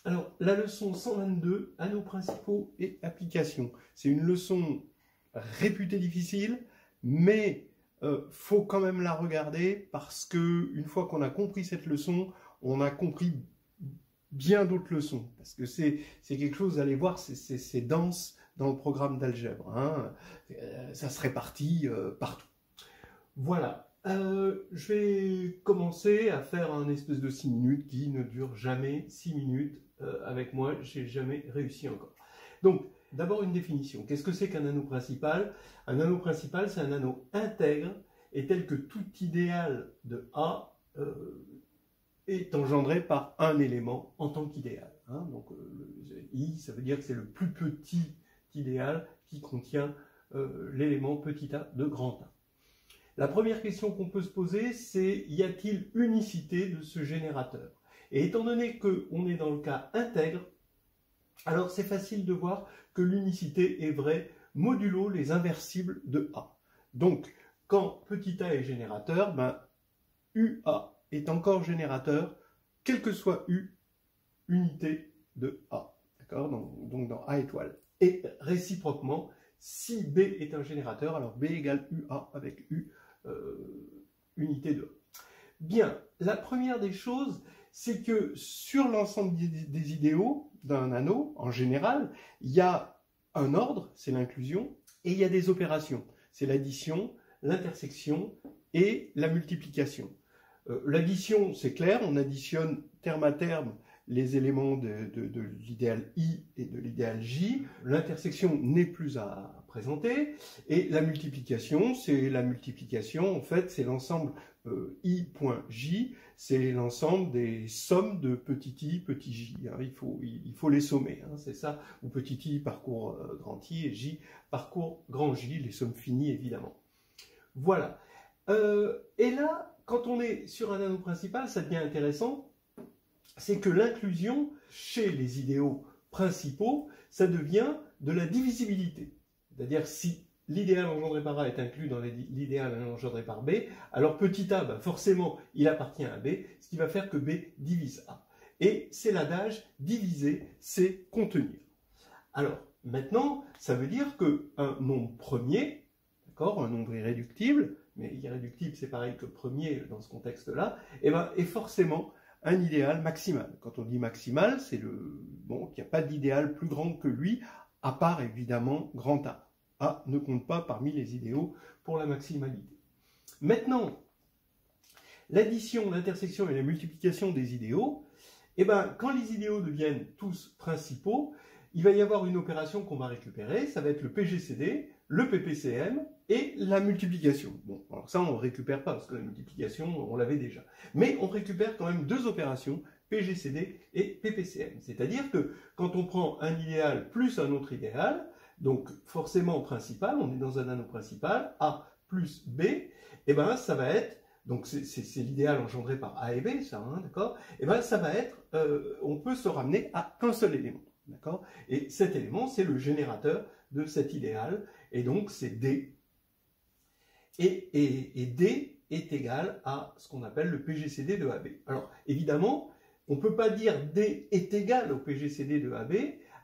Alors, la leçon 122, anneaux principaux et applications. C'est une leçon réputée difficile, mais faut quand même la regarder parce que une fois qu'on a compris cette leçon, on a compris bien d'autres leçons. Parce que c'est quelque chose, allez voir, c'est dense dans le programme d'algèbre. Hein. Ça se répartit partout. Voilà. Je vais commencer à faire un espèce de 6 minutes qui ne dure jamais 6 minutes. Avec moi, j'ai jamais réussi encore. Donc, d'abord une définition. Qu'est-ce que c'est qu'un anneau principal? Un anneau principal, c'est un anneau intègre et tel que tout idéal de A est engendré par un élément en tant qu'idéal. Hein. Donc, I, ça veut dire que c'est le plus petit idéal qui contient l'élément petit a de grand A. La première question qu'on peut se poser, c'est y a-t-il unicité de ce générateur? Et étant donné qu'on est dans le cas intègre, alors c'est facile de voir que l'unicité est vraie modulo les inversibles de A. Donc, quand petit a est générateur, ben, UA est encore générateur, quel que soit U, unité de A. D'accord? Donc dans A étoile. Et réciproquement, si B est un générateur, alors B égale UA avec U, unité de A. Bien, la première des choses, c'est que sur l'ensemble des idéaux d'un anneau, en général, il y a un ordre, c'est l'inclusion, et il y a des opérations, c'est l'addition, l'intersection et la multiplication. L'addition, c'est clair, on additionne terme à terme les éléments de l'idéal I et de l'idéal J. L'intersection n'est plus à présenter. Et la multiplication, c'est la multiplication, en fait, c'est l'ensemble I.J, c'est l'ensemble des sommes de petit i, petit j. Hein. Il faut les sommer, hein, c'est ça. Où petit i parcourt grand I et j parcourt grand J, les sommes finies, évidemment. Voilà. Et là, quand on est sur un anneau principal, ça devient intéressant. C'est que l'inclusion chez les idéaux principaux, ça devient de la divisibilité. C'est-à-dire si l'idéal engendré par A est inclus dans l'idéal engendré par B, alors petit a, ben forcément, il appartient à B, ce qui va faire que B divise A. Et c'est l'adage diviser, c'est contenir. Alors, maintenant, ça veut dire qu'un nombre premier, d'accord, un nombre irréductible, mais irréductible c'est pareil que premier dans ce contexte-là, eh ben, est forcément un idéal maximal. Quand on dit maximal, c'est bon, qu'il n'y a pas d'idéal plus grand que lui, à part évidemment grand A. A ne compte pas parmi les idéaux pour la maximalité. Maintenant, l'addition, l'intersection et la multiplication des idéaux, eh ben, quand les idéaux deviennent tous principaux, il va y avoir une opération qu'on va récupérer, ça va être le PGCD, le PPCM et la multiplication. Bon, alors ça on ne récupère pas parce que la multiplication on l'avait déjà. Mais on récupère quand même deux opérations, PGCD et PPCM. C'est-à-dire que quand on prend un idéal plus un autre idéal, donc forcément principal, on est dans un anneau principal, A plus B, et ben ça va être, donc c'est l'idéal engendré par A et B, ça, hein, d'accord? Et ben ça va être, on peut se ramener à qu'un seul élément. D'accord? Et cet élément, c'est le générateur de cet idéal, et donc c'est D. Et D est égal à ce qu'on appelle le PGCD de AB. Alors, évidemment, on ne peut pas dire D est égal au PGCD de AB,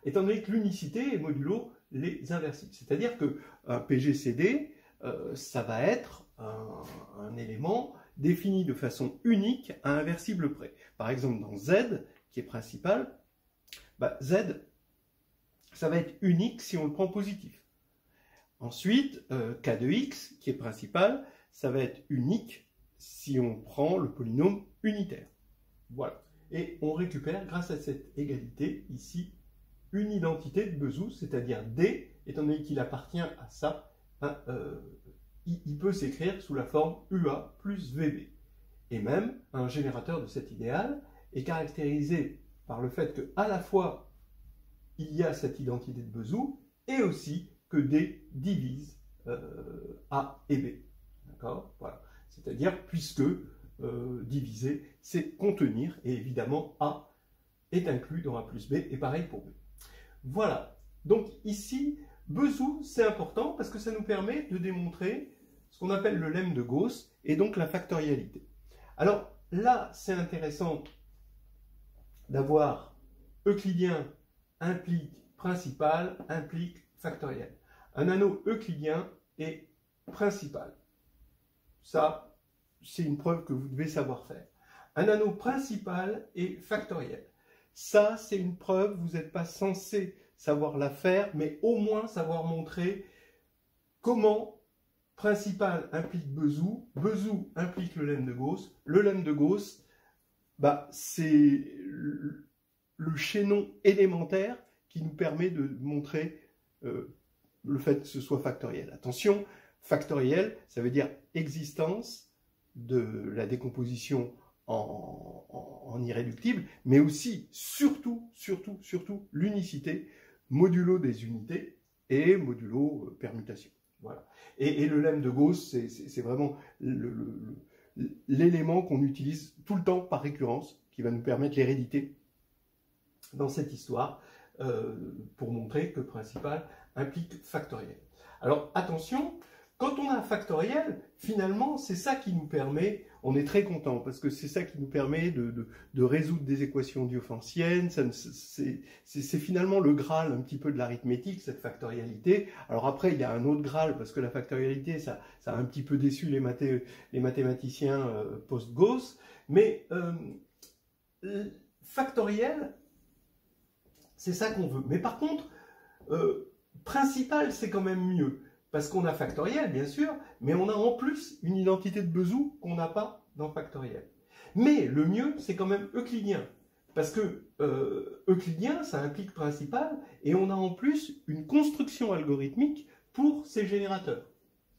étant donné que l'unicité est modulo les inversibles. C'est-à-dire qu'un PGCD, ça va être un élément défini de façon unique à inversible près. Par exemple, dans Z, qui est principal, bah, Z, ça va être unique si on le prend positif. Ensuite, K de X, qui est principal, ça va être unique si on prend le polynôme unitaire. Voilà. Et on récupère, grâce à cette égalité, ici, une identité de Bezout, c'est-à-dire D, étant donné qu'il appartient à ça, hein, il peut s'écrire sous la forme UA plus VB. Et même, un générateur de cet idéal est caractérisé par le fait qu'à la fois, il y a cette identité de Bezout, et aussi que D divise A et B. D'accord? Voilà. C'est-à-dire, puisque diviser, c'est contenir, et évidemment, A est inclus dans A plus B, et pareil pour B. Voilà. Donc ici, Bezout, c'est important, parce que ça nous permet de démontrer ce qu'on appelle le lemme de Gauss, et donc la factorialité. Alors, là, c'est intéressant d'avoir euclidien implique principal, implique factoriel. Un anneau euclidien est principal. Ça, c'est une preuve que vous devez savoir faire. Un anneau principal est factoriel. Ça, c'est une preuve, vous n'êtes pas censé savoir la faire, mais au moins savoir montrer comment principal implique Bezout, Bezout implique le lemme de Gauss. Le lemme de Gauss, bah, c'est le chaînon élémentaire qui nous permet de montrer le fait que ce soit factoriel. Attention, factoriel, ça veut dire existence de la décomposition en irréductible, mais aussi, surtout, l'unicité, modulo des unités et modulo permutation. Voilà. Et le lemme de Gauss, c'est vraiment l'élément qu'on utilise tout le temps par récurrence, qui va nous permettre l'hérédité dans cette histoire, pour montrer que principal implique factoriel. Alors attention, quand on a factoriel, finalement, c'est ça qui nous permet, on est très content, parce que c'est ça qui nous permet de résoudre des équations diophantiennes. C'est finalement le Graal un petit peu de l'arithmétique, cette factorialité. Alors après, il y a un autre Graal, parce que la factorialité, ça a un petit peu déçu les mathématiciens post-Gauss, mais factoriel, c'est ça qu'on veut. Mais par contre, principal, c'est quand même mieux. Parce qu'on a factoriel, bien sûr, mais on a en plus une identité de Bezout qu'on n'a pas dans factoriel. Mais le mieux, c'est quand même euclidien. Parce que euclidien, ça implique principal, et on a en plus une construction algorithmique pour ces générateurs.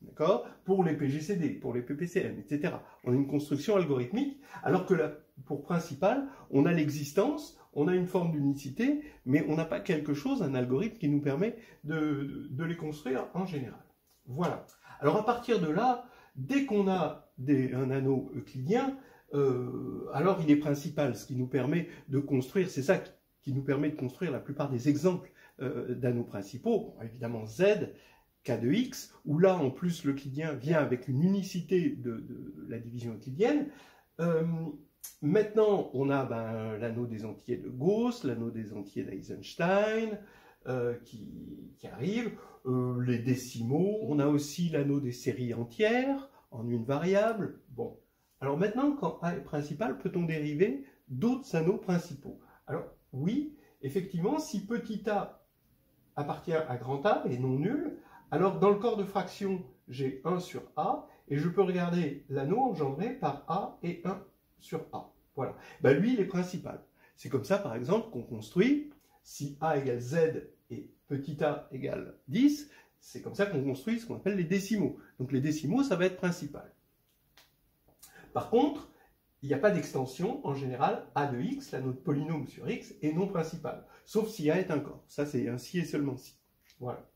D'accord? Pour les PGCD, pour les PPCM, etc. On a une construction algorithmique, alors que là, pour principal, on a l'existence, on a une forme d'unicité, mais on n'a pas quelque chose, un algorithme qui nous permet de les construire en général. Voilà. Alors à partir de là, dès qu'on a un anneau euclidien, alors il est principal, ce qui nous permet de construire, c'est ça qui nous permet de construire la plupart des exemples d'anneaux principaux. Bon, évidemment Z, K de X, où là en plus l'euclidien vient avec une unicité de la division euclidienne. Maintenant, on a l'anneau des entiers de Gauss, l'anneau des entiers d'Eisenstein qui arrive, les décimaux. On a aussi l'anneau des séries entières en une variable. Bon, alors maintenant, quand A est principal, peut-on dériver d'autres anneaux principaux? Alors oui, effectivement, si petit a appartient à grand A et non nul, alors dans le corps de fraction, j'ai 1 sur A, et je peux regarder l'anneau engendré par A et 1 sur A. Voilà. Ben, lui, il est principal. C'est comme ça, par exemple, qu'on construit, si A égale Z et petit a égale 10, c'est comme ça qu'on construit ce qu'on appelle les décimaux. Donc les décimaux, ça va être principal. Par contre, il n'y a pas d'extension, en général, A de X, l'anneau de polynôme sur X, est non principal. Sauf si A est un corps. Ça, c'est un si et seulement si. Voilà.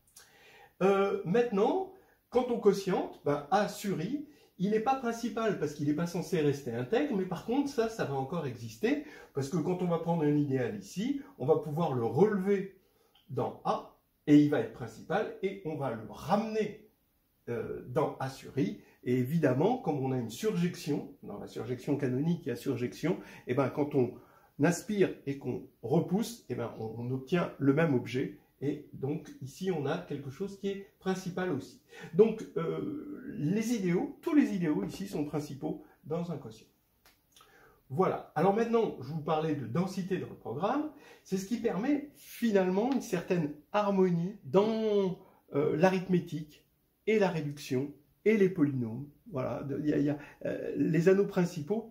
Maintenant, quand on quotiente, A sur I, il n'est pas principal parce qu'il n'est pas censé rester intègre, mais par contre, ça va encore exister, parce que quand on va prendre un idéal ici, on va pouvoir le relever dans A, et il va être principal, et on va le ramener dans A sur I, et évidemment, comme on a une surjection, dans la surjection canonique, il y a surjection, et quand on aspire et qu'on repousse, on obtient le même objet. Et donc, ici, on a quelque chose qui est principal aussi. Donc, les idéaux, tous les idéaux ici sont principaux dans un quotient. Voilà. Alors maintenant, je vous parlais de densité dans le programme. C'est ce qui permet finalement une certaine harmonie dans l'arithmétique et la réduction et les polynômes. Voilà. Les anneaux principaux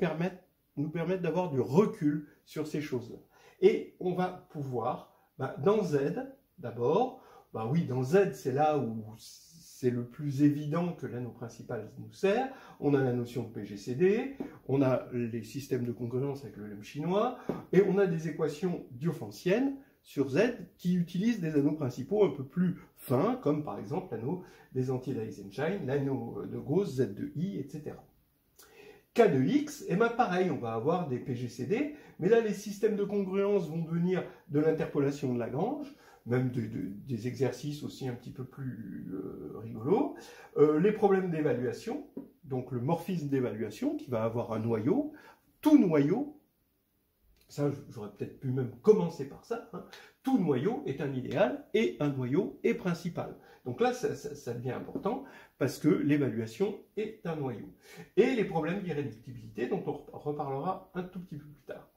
nous permettent d'avoir du recul sur ces choses-là. Et on va pouvoir, dans Z, d'abord, oui, dans Z, c'est là où c'est le plus évident que l'anneau principal nous sert. On a la notion de PGCD, on a les systèmes de congruence avec le lemme chinois, et on a des équations diophantiennes sur Z qui utilisent des anneaux principaux un peu plus fins, comme par exemple l'anneau des entiers d'Eisenstein, l'anneau de Gauss, Z de I, etc. K de X, et pareil, on va avoir des PGCD, mais là les systèmes de congruence vont devenir de l'interpolation de Lagrange, même des exercices aussi un petit peu plus rigolos. Les problèmes d'évaluation, donc le morphisme d'évaluation qui va avoir un noyau. Tout noyau, ça j'aurais peut-être pu même commencer par ça, hein, tout noyau est un idéal et un noyau est principal. Donc là, ça devient important parce que l'évaluation est un noyau. Et les problèmes d'irréductibilité, dont on reparlera un tout petit peu plus tard.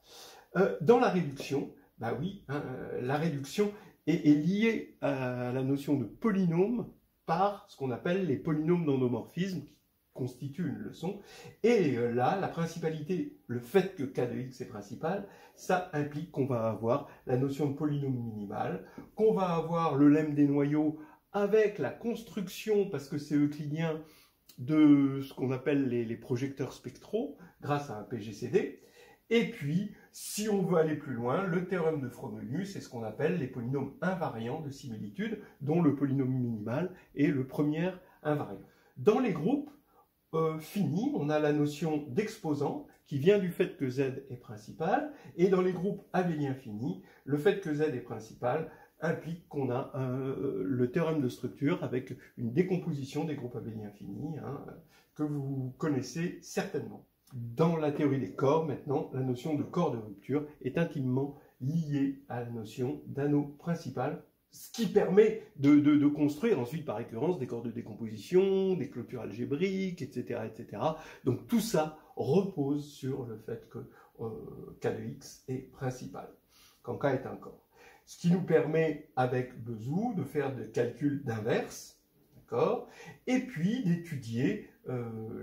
Dans la réduction, bah oui, hein, la réduction est liée à la notion de polynôme par ce qu'on appelle les polynômes d'endomorphisme, qui constituent une leçon. Et là, la principalité, le fait que k de x est principal, ça implique qu'on va avoir la notion de polynôme minimal, qu'on va avoir le lemme des noyaux avec la construction, parce que c'est euclidien, de ce qu'on appelle les projecteurs spectraux, grâce à un PGCD. Et puis, si on veut aller plus loin, le théorème de Frobenius, c'est ce qu'on appelle les polynômes invariants de similitude, dont le polynôme minimal est le premier invariant. Dans les groupes finis, on a la notion d'exposant, qui vient du fait que Z est principal, et dans les groupes abéliens finis, le fait que Z est principal implique qu'on a le théorème de structure avec une décomposition des groupes abéliens finis, hein, que vous connaissez certainement. Dans la théorie des corps, maintenant, la notion de corps de rupture est intimement liée à la notion d'anneau principal, ce qui permet de construire ensuite par récurrence des corps de décomposition, des clôtures algébriques, etc., etc. Donc tout ça repose sur le fait que k de x est principal, quand k est un corps. Ce qui nous permet, avec Bezout, de faire des calculs d'inverse, d'accord, et puis d'étudier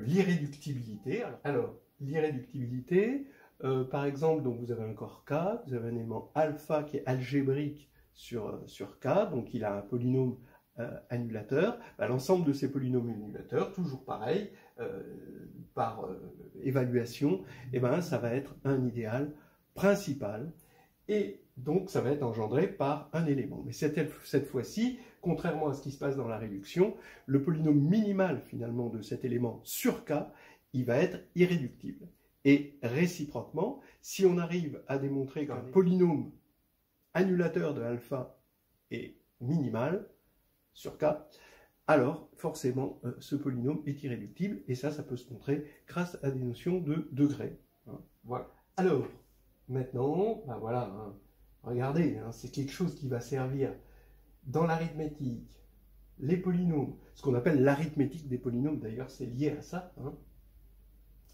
l'irréductibilité. Alors, l'irréductibilité, par exemple, donc vous avez un corps K, vous avez un élément alpha qui est algébrique sur K, donc il a un polynôme annulateur. L'ensemble de ces polynômes annulateurs, toujours pareil, par évaluation, et ben, ça va être un idéal principal, et donc ça va être engendré par un élément. Mais cette fois-ci, contrairement à ce qui se passe dans la réduction, le polynôme minimal finalement de cet élément sur K, il va être irréductible. Et réciproquement, si on arrive à démontrer qu'un polynôme annulateur de alpha est minimal sur K, alors forcément ce polynôme est irréductible, et ça peut se montrer grâce à des notions de degré. Hein. Voilà. Alors, maintenant, ben voilà, hein, regardez, hein, c'est quelque chose qui va servir dans l'arithmétique, les polynômes, ce qu'on appelle l'arithmétique des polynômes, d'ailleurs c'est lié à ça, hein.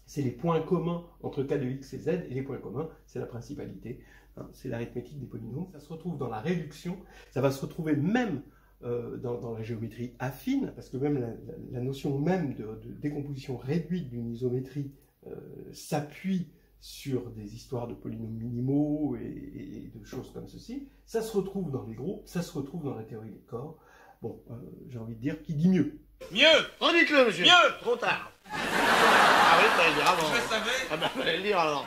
C'est les points communs entre k de x et z, et les points communs, c'est la principalité, hein, c'est l'arithmétique des polynômes. Ça se retrouve dans la réduction, ça va se retrouver même dans la géométrie affine, parce que même la notion même de décomposition réduite d'une isométrie s'appuie sur des histoires de polynômes minimaux et de choses comme ceci. Ça se retrouve dans les groupes, ça se retrouve dans la théorie des corps. Bon, j'ai envie de dire, qui dit mieux? Mieux! Redites-le, monsieur! Mieux! Trop tard! Ah oui, fallait le dire avant. Je le savais! Ah ben, fallait le dire alors.